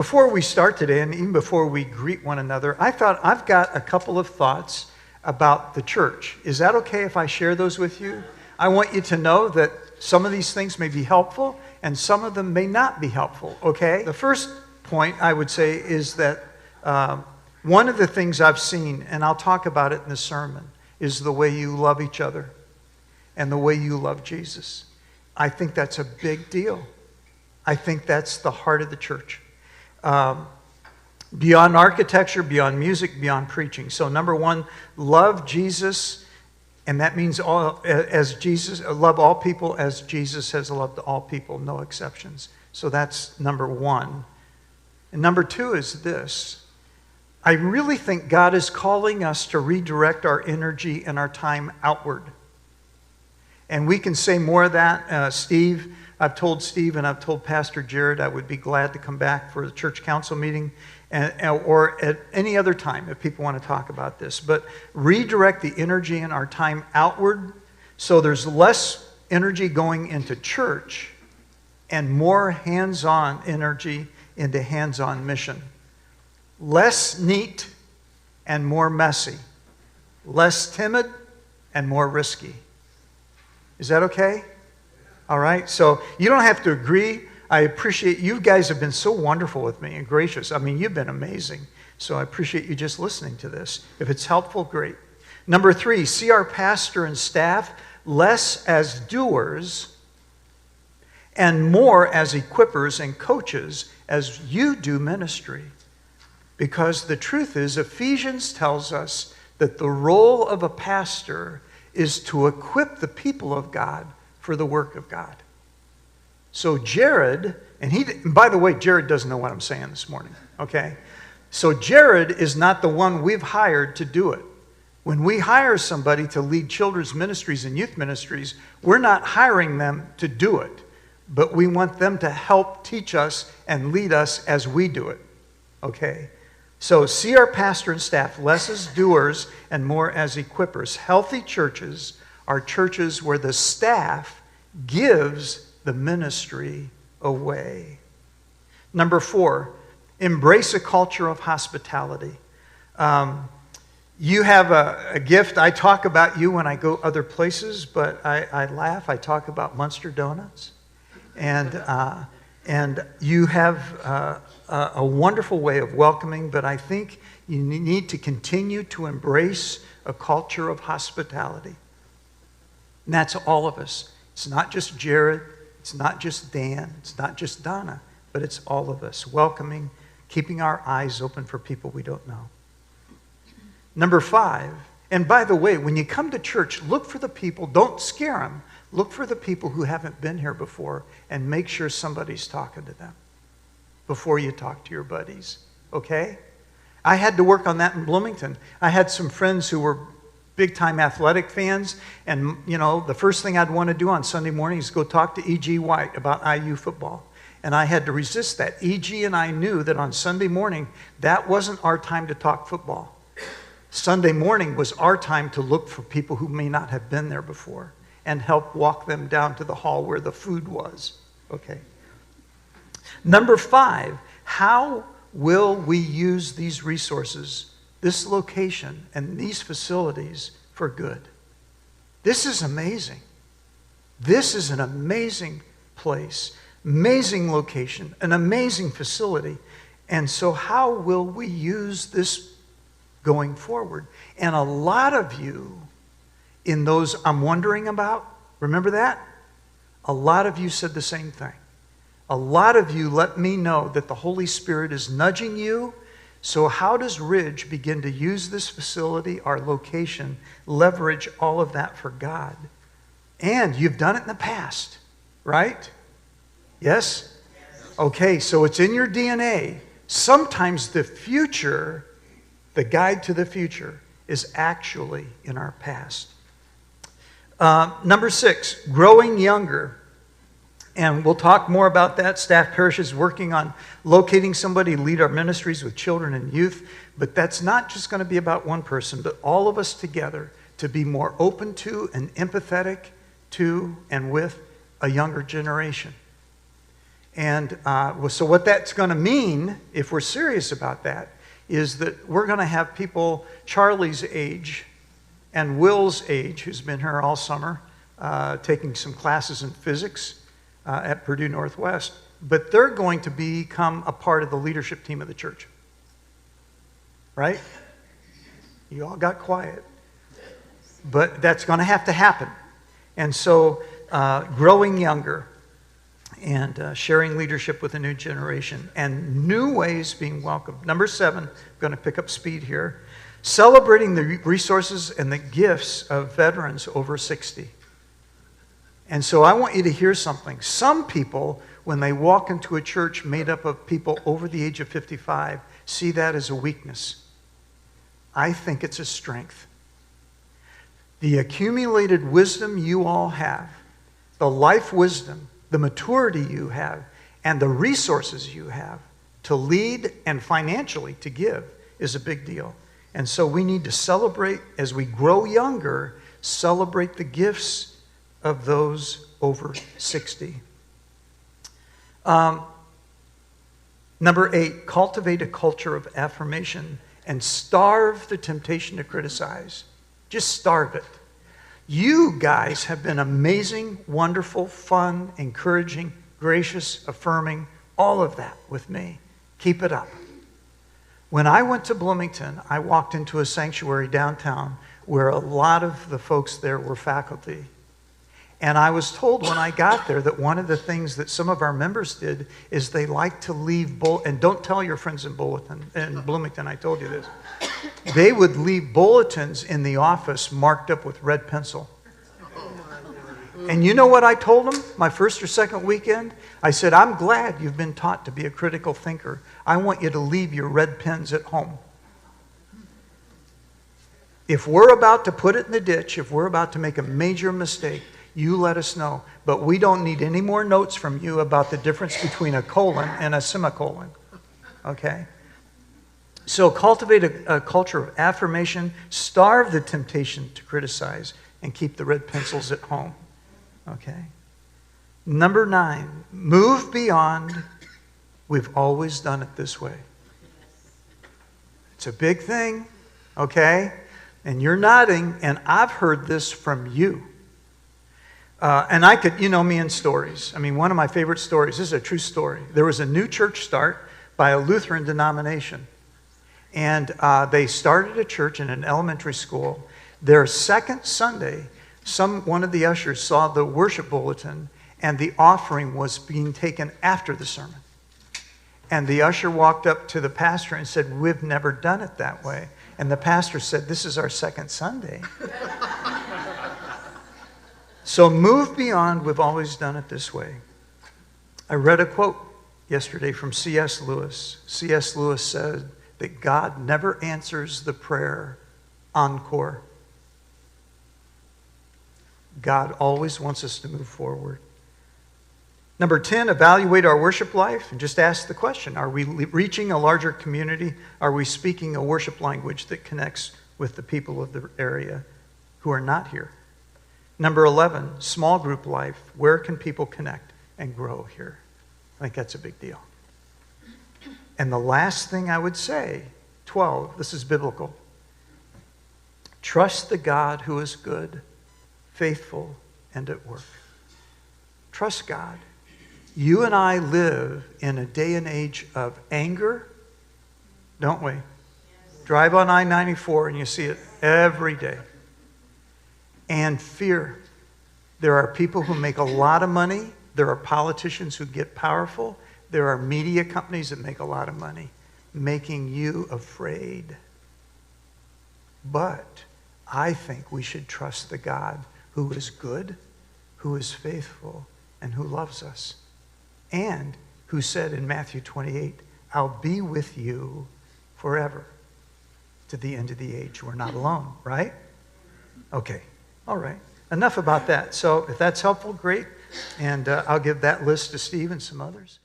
Before we start today, and even before we greet one another, I thought I've got a couple of thoughts about the church. Is that okay if I share those with you? I want you to know that some of these things may be helpful and some of them may not be helpful, okay? The first point I would say is that one of the things I've seen, and I'll talk about it in the sermon, is the way you love each other and the way you love Jesus. I think that's a big deal. I think that's the heart of the church. Beyond architecture, beyond music, beyond preaching. So number one, love Jesus, and that means love all people as Jesus has loved all people, no exceptions. So that's number one. And number two is this. I really think God is calling us to redirect our energy and our time outward. And we can say more of that. I've told Steve and I've told Pastor Jared I would be glad to come back for the church council meeting or at any other time if people want to talk about this. But redirect the energy and our time outward so there's less energy going into church and more hands-on energy into hands-on mission. Less neat and more messy. Less timid and more risky. Is that okay? All right, so you don't have to agree. I appreciate you guys have been so wonderful with me and gracious. I mean, you've been amazing. So I appreciate you just listening to this. If it's helpful, great. Number three, see our pastor and staff less as doers and more as equippers and coaches as you do ministry. Because the truth is, Ephesians tells us that the role of a pastor is to equip the people of God for the work of God. So Jared, and by the way, Jared doesn't know what I'm saying this morning, okay? So Jared is not the one we've hired to do it. When we hire somebody to lead children's ministries and youth ministries, we're not hiring them to do it, but we want them to help teach us and lead us as we do it, okay? So see our pastor and staff less as doers and more as equippers. Healthy churches are churches where the staff gives the ministry away. Number four, embrace a culture of hospitality. You have a gift. I talk about you when I go other places, but I laugh. I talk about Munster Donuts. And you have a wonderful way of welcoming, but I think you need to continue to embrace a culture of hospitality. And that's all of us. It's not just Jared. It's not just Dan. It's not just Donna. But it's all of us. Welcoming, keeping our eyes open for people we don't know. Number five, and by the way, when you come to church, look for the people. Don't scare them. Look for the people who haven't been here before and make sure somebody's talking to them before you talk to your buddies. Okay? I had to work on that in Bloomington. I had some friends who were big-time athletic fans, and, you know, the first thing I'd want to do on Sunday morning is go talk to E.G. White about IU football. And I had to resist that. E.G. and I knew that on Sunday morning, that wasn't our time to talk football. Sunday morning was our time to look for people who may not have been there before and help walk them down to the hall where the food was. Okay. Number five, how will we use these resources, this location, and these facilities for good? This is amazing. This is an amazing place, amazing location, an amazing facility. And so how will we use this going forward? And a lot of you in those I'm wondering about, remember that? A lot of you said the same thing. A lot of you let me know that the Holy Spirit is nudging you. So how does Ridge begin to use this facility, our location, leverage all of that for God? And you've done it in the past, right? Yes? Okay, so it's in your DNA. Sometimes the future, the guide to the future, is actually in our past. Number six, growing younger. And we'll talk more about that. Staff Parish is working on locating somebody to lead our ministries with children and youth. But that's not just going to be about one person, but all of us together to be more open to and empathetic to and with a younger generation. And so what that's going to mean, if we're serious about that, is that we're going to have people Charlie's age and Will's age, who's been here all summer, taking some classes in physics at Purdue Northwest, but they're going to become a part of the leadership team of the church. Right? You all got quiet. But that's going to have to happen. And so growing younger and sharing leadership with a new generation and new ways being welcomed. Number 7, I'm going to pick up speed here. Celebrating the resources and the gifts of veterans over 60. And so I want you to hear something. Some people, when they walk into a church made up of people over the age of 55, see that as a weakness. I think it's a strength. The accumulated wisdom you all have, the life wisdom, the maturity you have, and the resources you have to lead and financially to give is a big deal. And so we need to celebrate, as we grow younger, celebrate the gifts of those over 60. Number 8, cultivate a culture of affirmation and starve the temptation to criticize. Just starve it. You guys have been amazing, wonderful, fun, encouraging, gracious, affirming, all of that with me. Keep it up. When I went to Bloomington, I walked into a sanctuary downtown where a lot of the folks there were faculty. And I was told when I got there that one of the things that some of our members did is they like to leave, and don't tell your friends in Bloomington, I told you this. They would leave bulletins in the office marked up with red pencil. And you know what I told them my first or second weekend? I said, I'm glad you've been taught to be a critical thinker. I want you to leave your red pens at home. If we're about to put it in the ditch, if we're about to make a major mistake, you let us know. But we don't need any more notes from you about the difference between a colon and a semicolon. Okay? So cultivate a culture of affirmation, starve the temptation to criticize, and keep the red pencils at home. Okay? Number 9, move beyond, we've always done it this way. It's a big thing, okay? And you're nodding, and I've heard this from you. And I could, you know me in stories. I mean, one of my favorite stories, this is a true story. There was a new church start by a Lutheran denomination. And they started a church in an elementary school. Their second Sunday, one of the ushers saw the worship bulletin, and the offering was being taken after the sermon. And the usher walked up to the pastor and said, we've never done it that way. And the pastor said, this is our second Sunday. So move beyond, we've always done it this way. I read a quote yesterday from C.S. Lewis. C.S. Lewis said that God never answers the prayer encore. God always wants us to move forward. Number 10, evaluate our worship life and just ask the question, are we reaching a larger community? Are we speaking a worship language that connects with the people of the area who are not here? Number 11, small group life. Where can people connect and grow here? I think that's a big deal. And the last thing I would say, 12, this is biblical. Trust the God who is good, faithful, and at work. Trust God. You and I live in a day and age of anger, don't we? Yes. Drive on I-94 and you see it every day. And fear. There are people who make a lot of money. There are politicians who get powerful. There are media companies that make a lot of money, making you afraid. But I think we should trust the God who is good, who is faithful, and who loves us. And who said in Matthew 28, I'll be with you forever to the end of the age. We're not alone, right? Okay. All right. Enough about that. So if that's helpful, great. And I'll give that list to Steve and some others.